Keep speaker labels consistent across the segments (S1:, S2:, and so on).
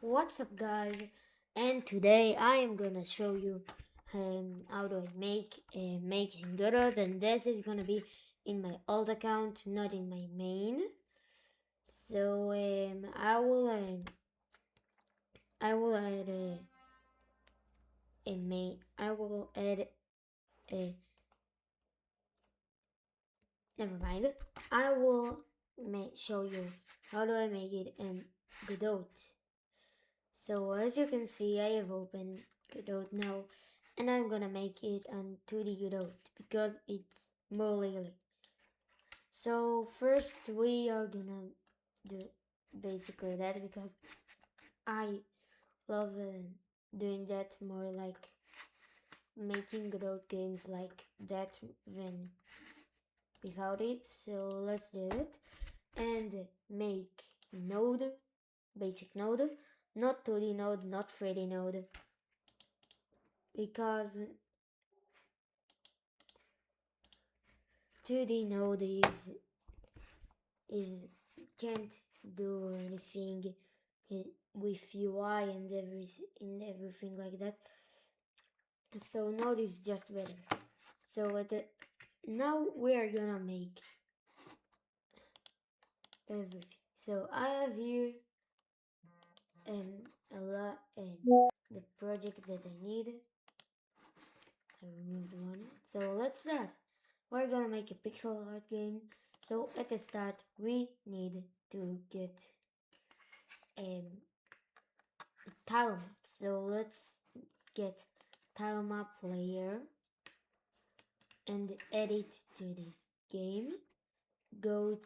S1: What's up, guys? And today I am gonna show you how do I make in Godot, and this is gonna be in my old account, not in my main. So I will add a main. I will add a never mind. I will show you how do I make it in Godot. So as you can see, I have opened Godot now, and I'm gonna make it on 2D Godot because it's more legally. So first we are gonna do basically that because I love doing that more, like making Godot games like that than without it. So let's do it and make node, basic node, not 2D node, not 3D node, because 2D node is can't do anything with UI and everything like that. So node is just better. So now we are gonna make everything. So I have here a lot the project that I need. I removed one. So let's start. We're gonna make a pixel art game. So at the start we need to get um, a tile map. So let's get tile map layer and add it to the game. Go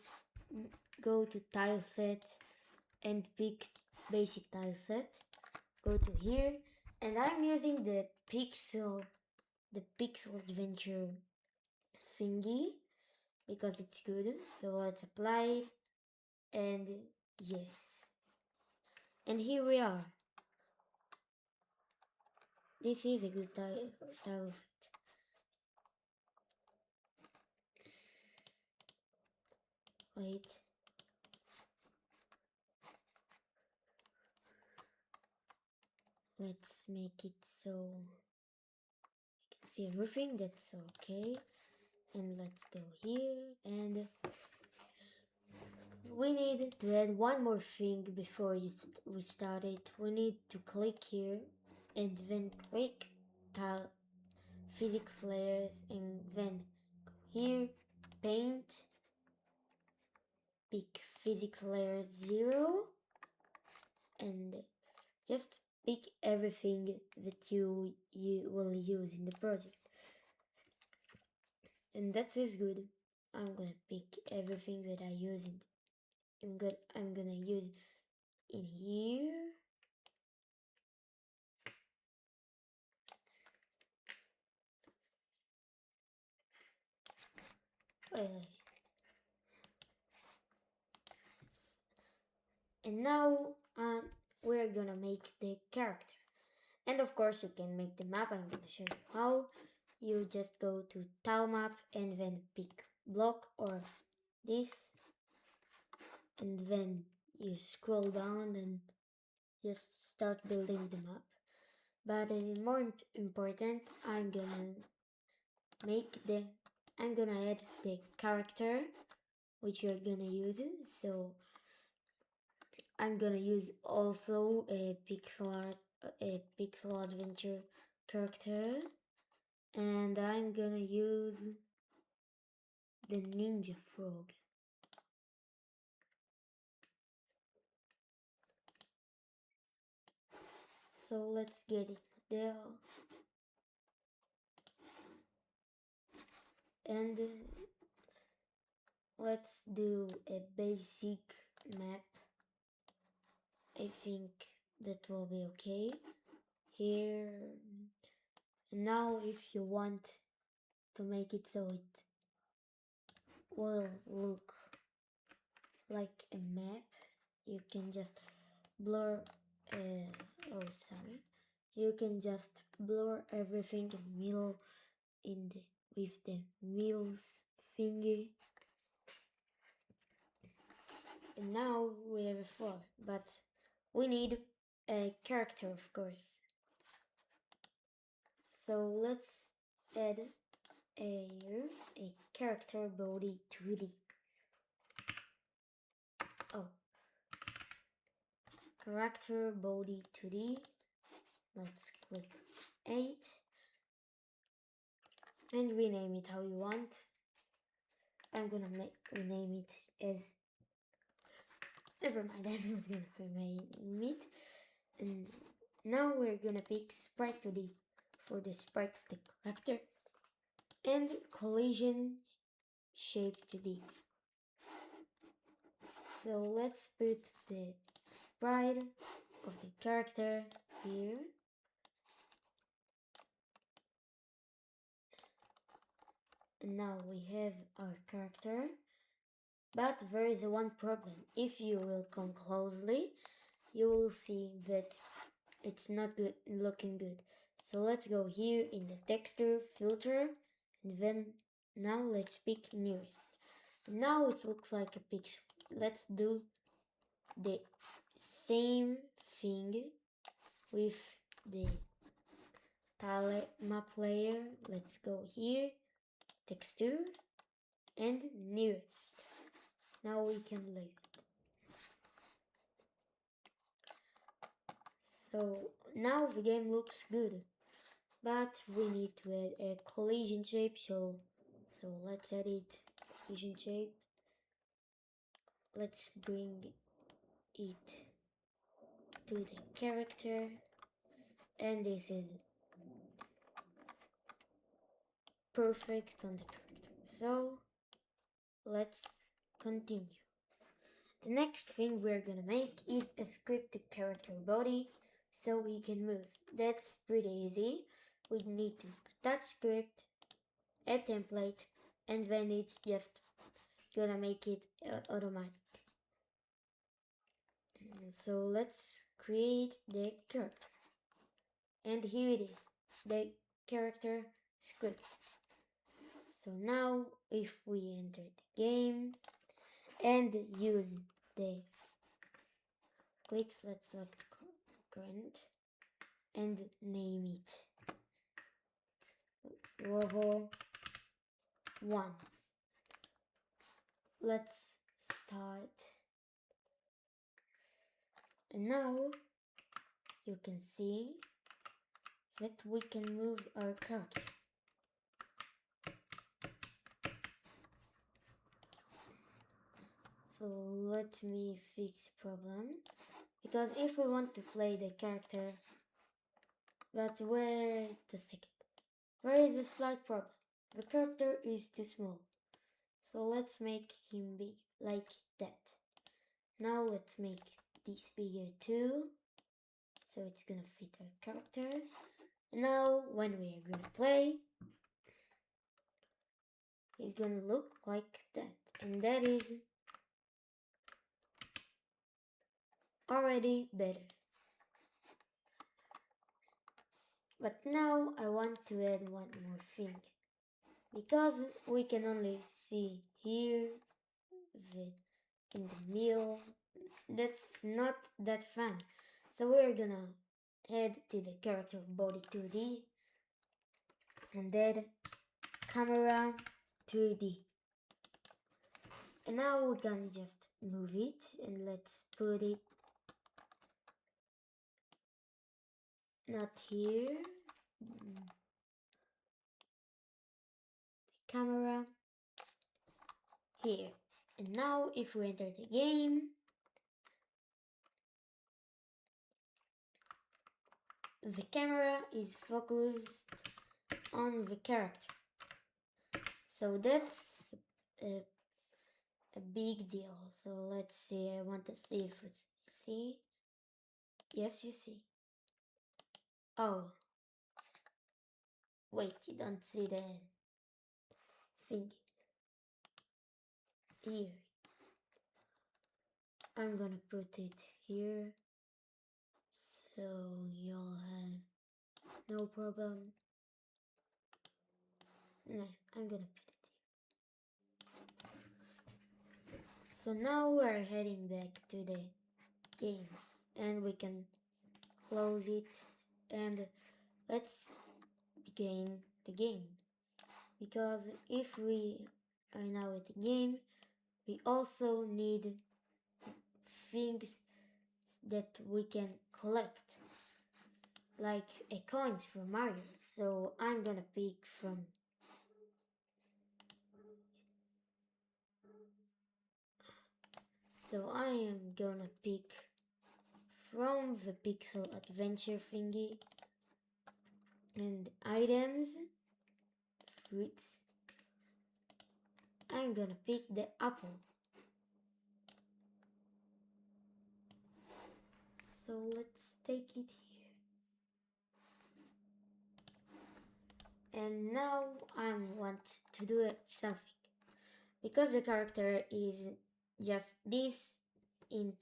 S1: go to tile set and pick basic tile set. Go to here, and I'm using the pixel adventure thingy because it's good. So let's apply it, and yes, and here we are. This is a good tile set. Wait. Let's make it so you can see everything. That's okay. And let's go here, and we need to add one more thing before we start it. We need to click here and then click tile physics layers, and then here paint, pick physics layer 0, and just pick everything that you will use in the project. And that is good. I'm gonna pick everything that I use in I'm gonna use in here. Uh, and now we're gonna make the character. And of course you can make the map. I'm gonna show you how. You just go to tile map and then pick block or this, and then you scroll down and just start building the map. But more important, make the I'm gonna add the character which you're gonna use. So I'm gonna use also a pixel adventure character, and I'm gonna use the ninja frog. So let's get it there, and let's do a basic map. I think that will be okay. Here, now if you want to make it so it will look like a map, you can just blur oh sorry, you can just blur everything in middle in the with the wheels thingy. And now we have a floor, but we need a character, of course. So let's add a character body 2D. Oh, character body 2D. Let's click 8 and rename it how you want. I'm gonna rename it as, never mind, I'm not gonna rename it. And now we're gonna pick sprite 2D for the sprite of the character and collision shape 2D. So let's put the sprite of the character here. And now we have our character. But there is one problem. If you will come closely, you will see that it's not good, looking good. So let's go here in the texture filter, and then now let's pick nearest. Now it looks like a pixel. Let's do the same thing with the tile map layer. Let's go here, texture, and nearest. Now we can leave it. So now the game looks good, but we need to add a collision shape. So let's edit collision shape. Let's bring it to the character, and this is perfect on the character. So let's continue. The next thing we're gonna make is a script to character body so he can move. That's pretty easy. We need to attach script, a template, and then it's just gonna make it automatic. So let's create the character. And here it is, the character script. So now if we enter the game and use the clicks, let's select current and name it level 1. Let's start. And now you can see that we can move our character. So let me fix the problem, because if we want to play the character, but wait a second, there is a slight problem. The character is too small, so let's make him big, like that. Now let's make this bigger too, so it's gonna fit our character. And now when we are gonna play, he's gonna look like that, and that is already better. But now I want to add one more thing, because we can only see here in the middle. That's not that fun. So we're gonna head to the character body 2D and add camera 2D. And now we can just move it, and let's put it not here. The camera here. And now if we enter the game, the camera is focused on the character. So that's a big deal. So let's see, I want to see if we see. Yes, you see. Oh, wait, you don't see the thing here. I'm gonna put it here, so you'll have no problem. Nah, I'm gonna put it here. So now we're heading back to the game, and we can close it, and let's begin the game. Because if we are now at the game, we also need things that we can collect, like a coins from Mario. So I'm gonna pick from I am gonna pick from the pixel adventure thingy, and items, fruits. I'm gonna pick the apple. So let's take it here. And now I want to do something. Because the character is just this in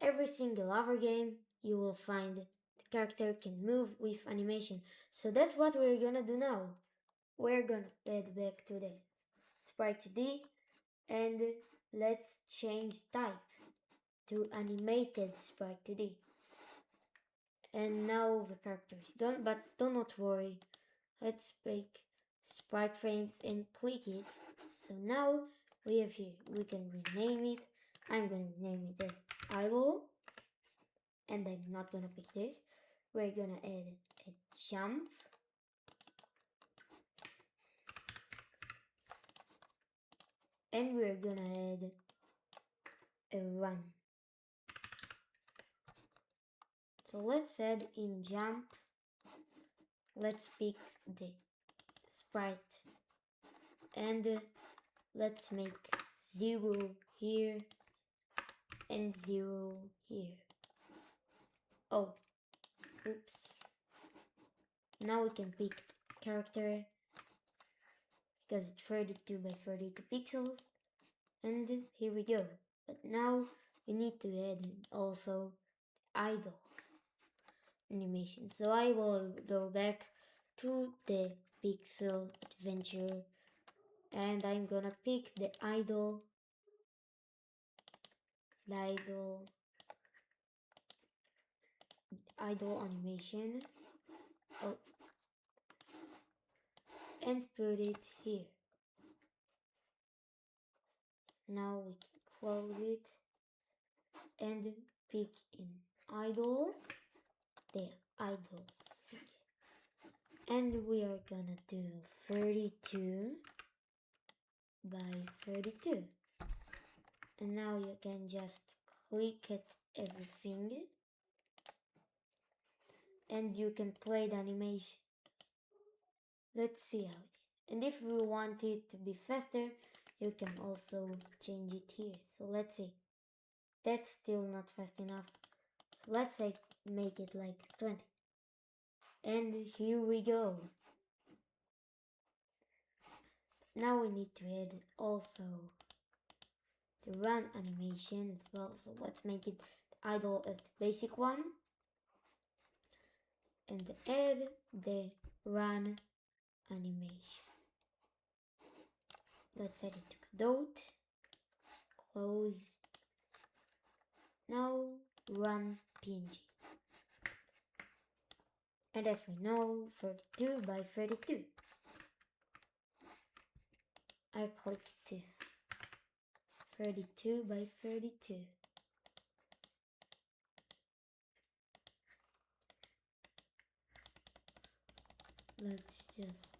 S1: every single other game, you will find the character can move with animation. So that's what we're gonna do now. We're gonna head back to the sprite 2D and let's change type to animated sprite 2D. And now the character is done, but do not worry. Let's pick sprite frames and click it. So now we have here, we can rename it. I'm gonna rename it as idle, and I'm not gonna pick this. We're gonna add a jump, and we're gonna add a run. So let's add in jump, let's pick the sprite, and let's make 0 here and 0 here. Oh, oops. Now we can pick character because it's 32 by 32 pixels, and here we go. But now we need to add in also idle animation. So I will go back to the pixel adventure and I'm gonna pick the idle animation. Oh, and put it here. Now we can close it and pick in idle the idle figure. And we are gonna do 32 by 32. And now you can just click at everything and you can play the animation. Let's see how it is. And if you want it to be faster, you can also change it here. So let's see. That's still not fast enough. So let's say make it like 20. And here we go. Now we need to add also the run animation as well. So let's make it idle as the basic one. And add the run animation. Let's add it to Godot. Close. Now run PNG. And as we know, 32 by 32. I clicked to 32 by 32. Let's just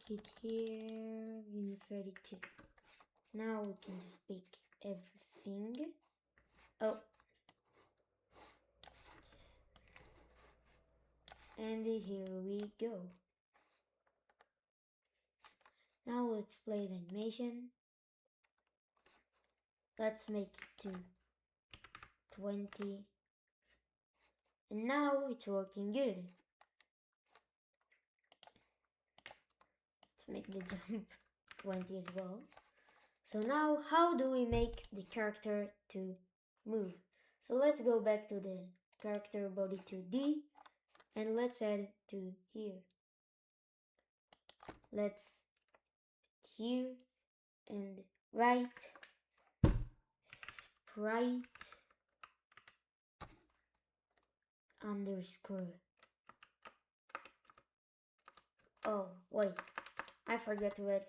S1: get here in 32. Now we can just pick everything. Oh. And here we go. Now let's play the animation. Let's make it to 20. And now it's working good. Let's make the jump 20 as well. So now how do we make the character to move? So let's go back to the character body 2D and let's add to here. Let's here and write sprite underscore. Oh, wait, I forgot to add.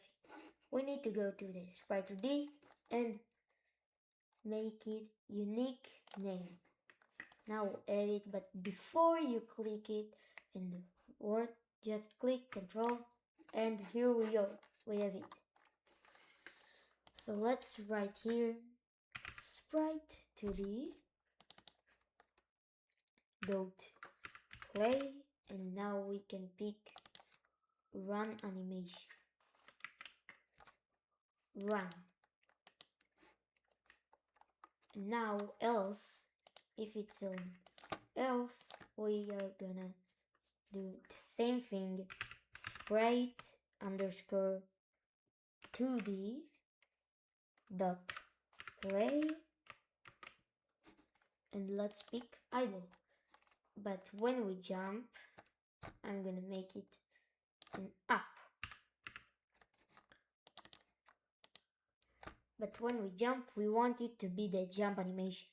S1: We need to go to the sprite 2D and make it unique name. Now edit, but before you click it in the word, just click Control, and here we go. We have it. So let's write here sprite 2D dot play, and now we can pick run animation. Run. And now else, if it's on else, we are gonna do the same thing, sprite underscore 2D dot play, and let's pick idle. But when we jump, I'm gonna make it an up. But when we jump, we want it to be the jump animation.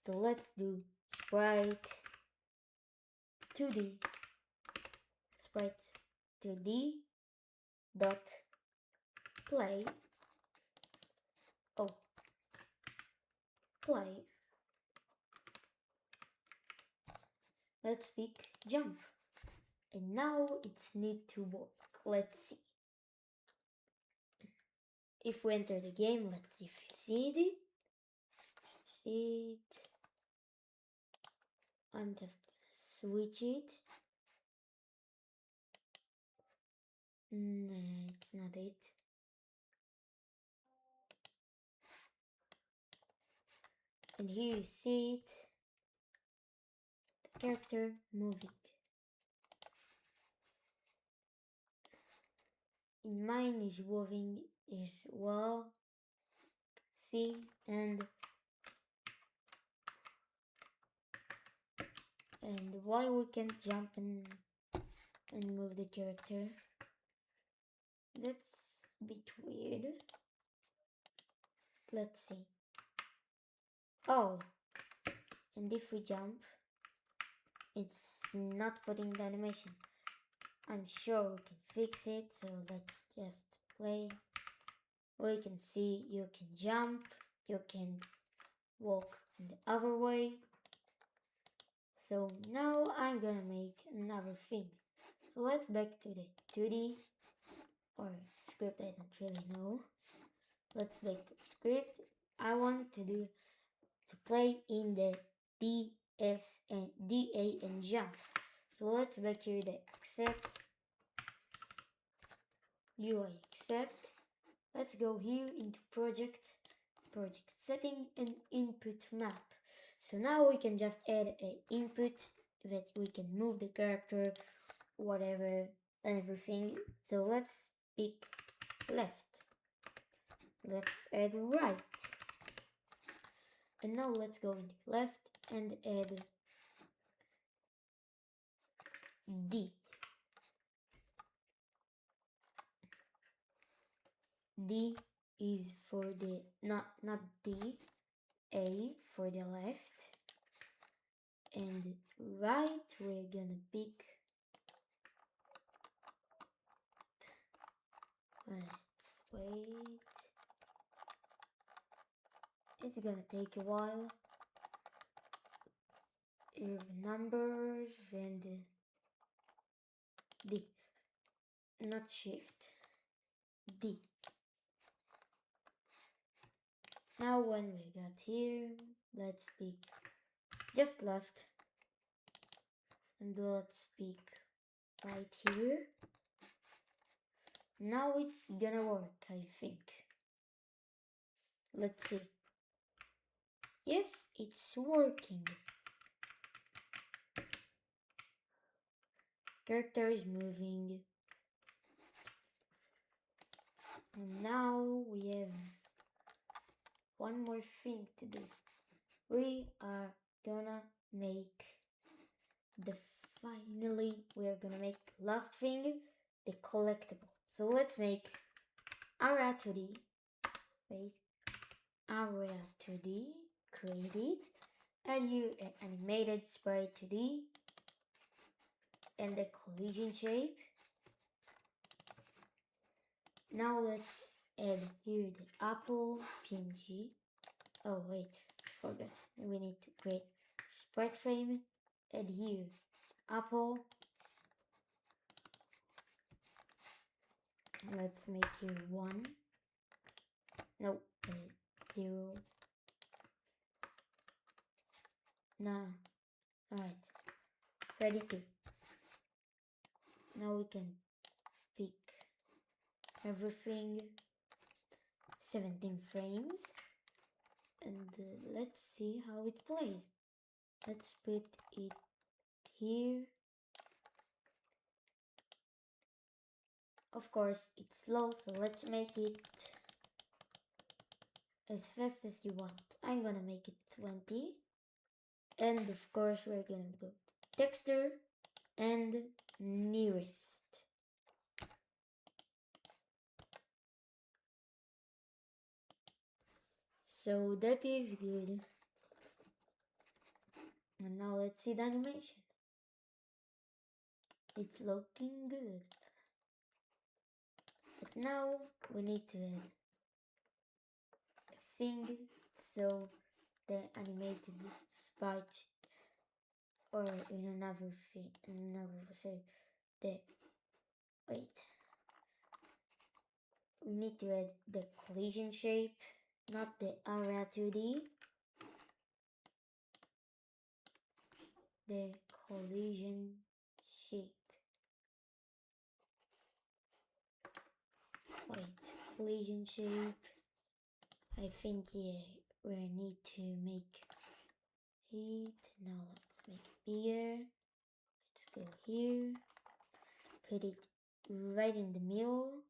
S1: So let's do sprite 2D sprite 2D dot play. Oh, play. Let's pick jump. And now it's need to work. Let's see. If we enter the game, let's see if you see it. See it. I'm just gonna switch it. No, it's not it. And here you see it. The character moving. In mine is moving as well. See, and why we can't jump and move the character? That's a bit weird. Let's see. Oh, and if we jump, it's not putting the animation. I'm sure we can fix it, so let's just play. We can see you can jump, you can walk in the other way. So now I'm gonna make another thing. So let's back to the 2D or script, I don't really know. Let's back to the script. I want to play in the DS and DA and jump. So let's back here the accept, UI accept. Let's go here into project setting and input map. So now we can just add an input that we can move the character, whatever, and everything. So let's pick left. Let's add right. And now let's go into left and add D. D is for the not D, A for the left, and right we're gonna pick, let's wait, it's gonna take a while. Here numbers and D, not shift, D. Now when we got here, let's pick just left, and let's pick right here. Now it's gonna work, I think. Let's see. Yes, it's working. Character is moving. And now we have one more thing to do. We are gonna make we are gonna make last thing, the collectible. So let's make area 2D, wait, area 2D, create it, add your animated sprite 2D, and the collision shape. Now let's add here the apple PNG. Oh wait, I forgot. We need to create spread frame. Add here apple. Let's make here 1. No, 0. Nah. Alright. 32. Now we can pick everything. 17 frames. And let's see how it plays. Let's put it here. Of course, it's slow, so let's make it as fast as you want. I'm gonna make it 20. And of course, we're gonna go to texture and nearest. So that is good. And now let's see the animation. It's looking good. But now we need to add a thing so the animated sprite, or in another thing, wait. We need to add the collision shape, not the area 2D. The collision shape. Wait, collision shape. I think we need to make it. Now let's make it bigger. Let's go here. Put it right in the middle.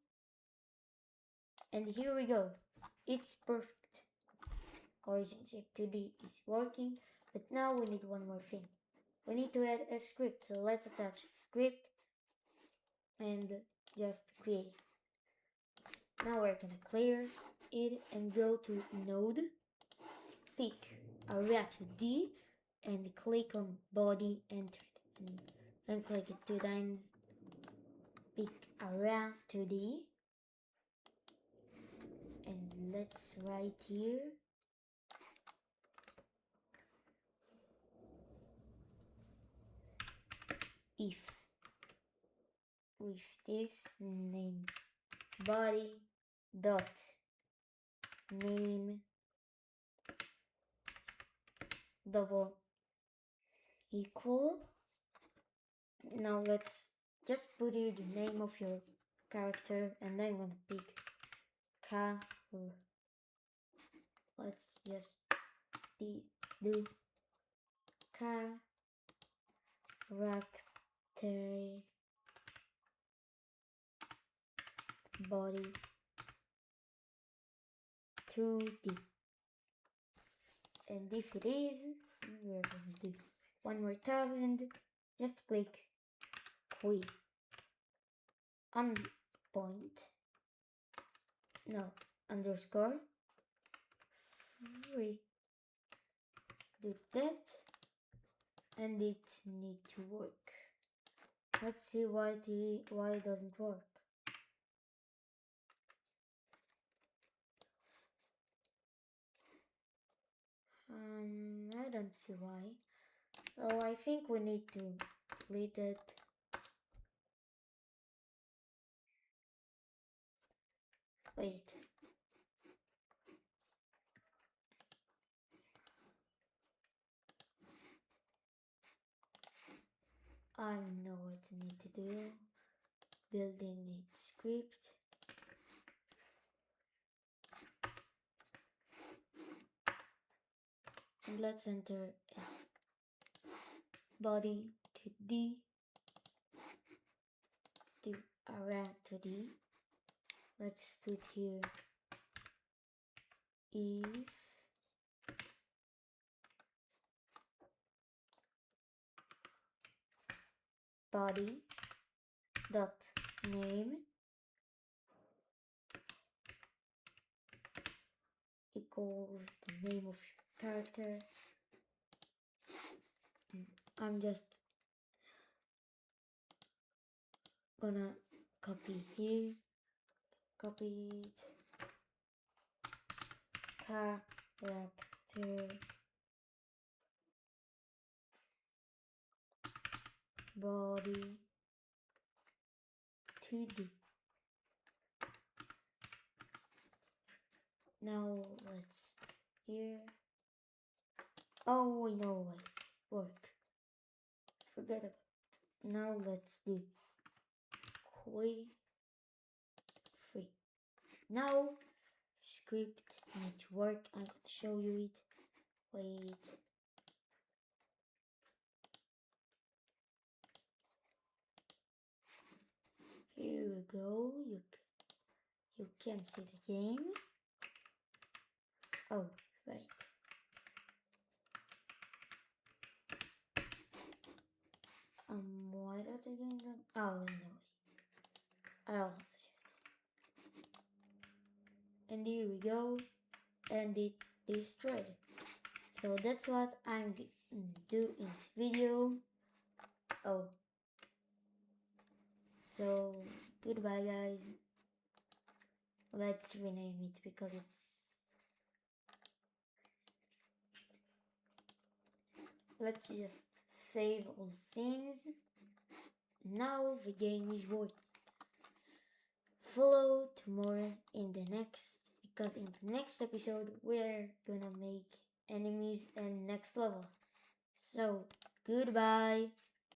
S1: And here we go. It's perfect. Collision shape 2D is working, but now we need one more thing. We need to add a script, so let's attach a script and just create. Now we're gonna clear it and go to node, pick area 2D and click on body, enter it, and click it 2 times. Pick area 2D and let's write here if with this name body dot name double equal. Now let's just put here the name of your character, and then I'm gonna pick car. Let's just do character body 2D. And if it is, we're gonna do one more tab and just click quit on point, no, underscore 3. Do that and it needs to work. Let's see why it doesn't work. I don't see why. Oh, I think we need to delete it. Wait. I know what I need to do. Building it script. And let's enter body to D to area to D. Let's put here if body dot name equals the name of your character. I'm just gonna copy here, copy it, character, body, 2D. Now let's here. Oh, I know why. Work. Forget about it. Now let's do free. Now script need to work. I can show you it. Wait. Here we go. You can see the game. Oh, right. Why does the game not? Oh, no. I'll save. And here we go. And it destroyed. So that's what I'm do in this video. Oh. So goodbye guys. Let's rename it because let's just save all scenes. Now the game is working. Follow tomorrow in the next, because in the next episode we're gonna make enemies and next level. So goodbye.